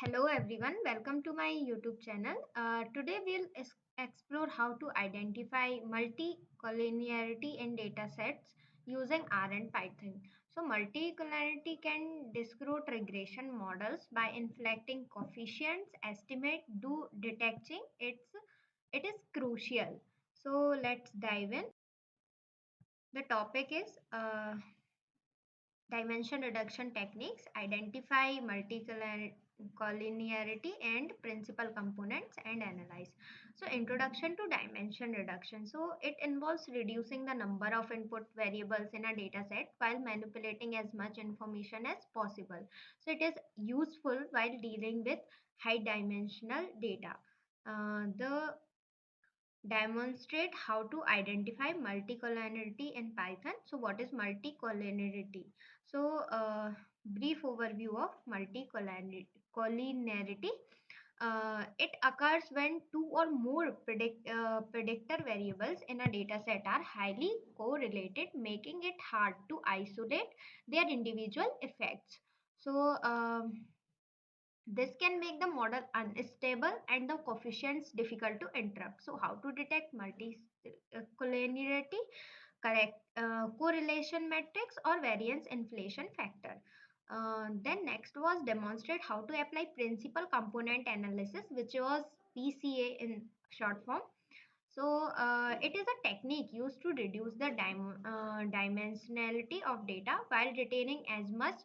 Hello everyone, welcome to my YouTube channel. Today we'll explore how to identify multicollinearity in datasets using R and Python. So multicollinearity can discrete regression models by inflecting coefficients, estimate, do detecting. It is crucial. So let's dive in. The topic is dimension reduction techniques, identify multicollinearity and principal components and analyze. So introduction to dimension reduction. So it involves reducing the number of input variables in a data set while manipulating as much information as possible. So it is useful while dealing with high dimensional data. The demonstrate how to identify multicollinearity in Python. So what is multicollinearity? So brief overview of multicollinearity. It occurs when two or more predictor variables in a data set are highly correlated, making it hard to isolate their individual effects. So this can make the model unstable and the coefficients difficult to interrupt. So how to detect multicollinearity? Correct correlation matrix or variance inflation factor. Then next was demonstrate how to apply principal component analysis, which was PCA in short form. So it is a technique used to reduce the dimensionality of data while retaining as much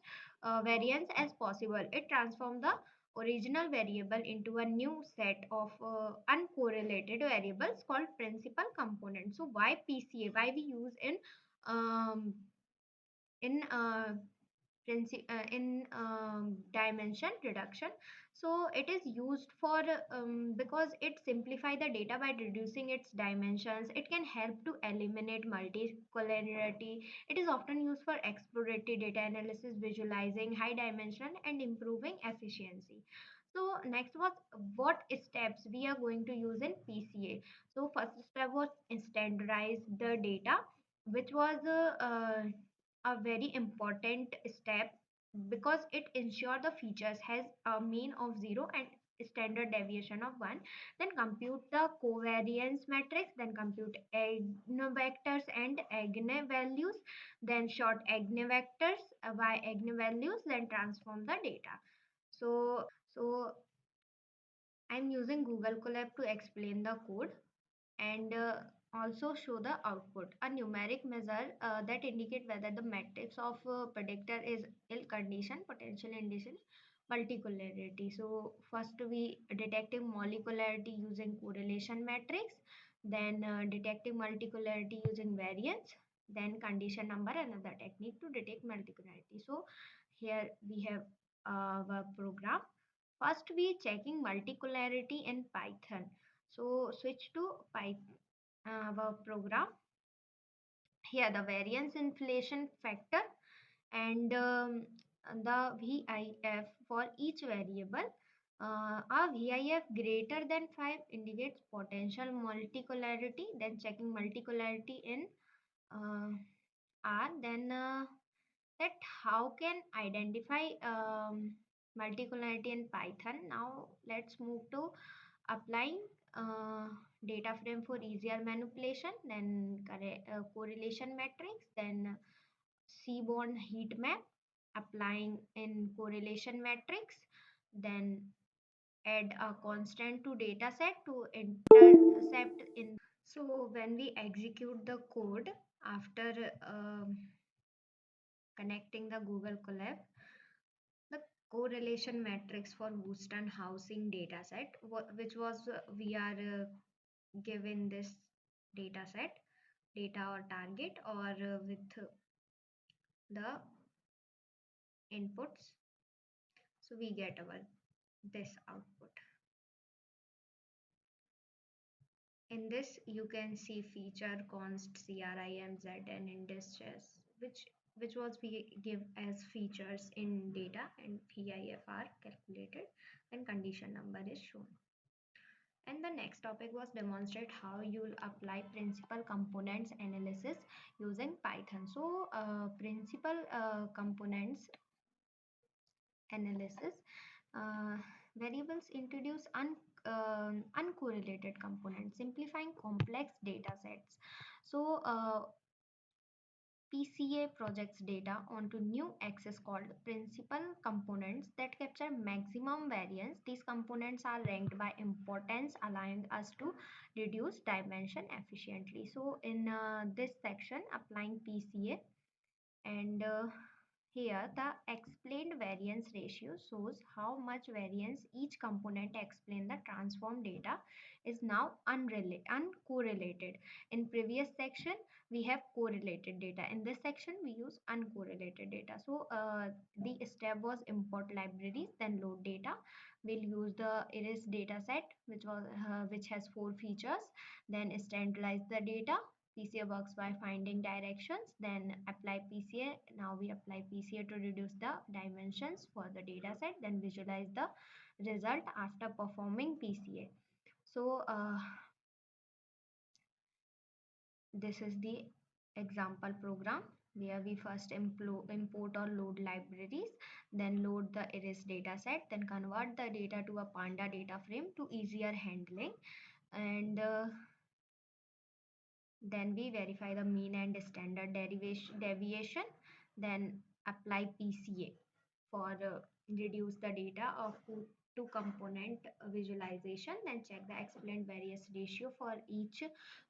variance as possible. It transforms the original variable into a new set of uncorrelated variables called principal components. So why PCA? Why we use um, in dimension reduction? So it is used for because it simplify the data by reducing its dimensions. It can help to eliminate multicollinearity. It is often used for exploratory data analysis, visualizing high dimension and improving efficiency. So next was what steps we are going to use in PCA. So first step was standardize the data, which was a very important step because it ensure the features has a mean of 0 and standard deviation of 1. Then compute the covariance matrix, then compute eigenvectors and eigenvalues, then sort eigenvectors by eigenvalues, then transform the data. So I'm using Google Colab to explain the code and also show the output. A numeric measure that indicate whether the matrix of predictor is ill condition, potential condition, multicollinearity. So first we detecting molecularity using correlation matrix, then detecting multicollinearity using variance, then condition number, another technique to detect multicollinearity. So here we have our program. First we checking multicollinearity in Python. So switch to Python, our program. Here the variance inflation factor and the VIF for each variable. A VIF greater than 5 indicates potential multicollinearity. Then checking multicollinearity in uh, R. Then that how can identify multicollinearity in Python. Now let's move to applying uh, data frame for easier manipulation, then correlation matrix, then Seaborn heat map, applying in correlation matrix, then add a constant to data set to intercept in. So when we execute the code after connecting the Google Colab, the correlation matrix for Houston housing dataset, which was we are given this dataset, data or target, or with the inputs. So we get our this output. In this, you can see feature, const, CRIM, Z, and indices, which was we give as features in data, and VIF are calculated, and condition number is shown. And the next topic was demonstrate how you will apply principal components analysis using Python. So principal components analysis. Uh, Variables introduce uncorrelated components, simplifying complex data sets. So, PCA projects data onto new axes called principal components that capture maximum variance. These components are ranked by importance, allowing us to reduce dimension efficiently. So, in this section, applying PCA, and here the explained variance ratio shows how much variance each component explain the transform data is now uncorrelated. In previous section we have correlated data. In this section we use uncorrelated data. So the step was import libraries, then load data. We'll use the iris data set which has four features, then standardize the data. PCA works by finding directions, then apply PCA. Now we apply PCA to reduce the dimensions for the data set, then visualize the result after performing PCA. So this is the example program where we first import or load libraries, then load the iris data set, then convert the data to a panda data frame to easier handling, and then we verify the mean and standard deviation, then apply PCA for reduce the data of two component visualization, then check the explained variance ratio for each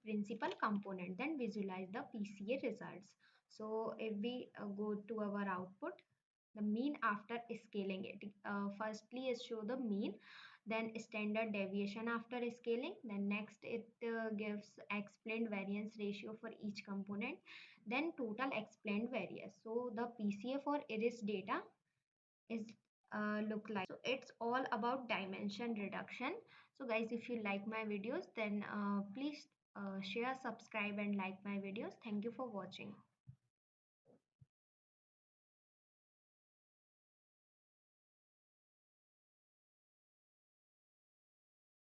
principal component, then visualize the PCA results. So if we go to our output, the mean after scaling it, firstly is show the mean, then standard deviation after scaling, then next it gives explained variance ratio for each component, then total explained variance. So the PCA for iris data is look like. So it's all about dimension reduction. So guys, if you like my videos, then please share, subscribe and like my videos. Thank you for watching.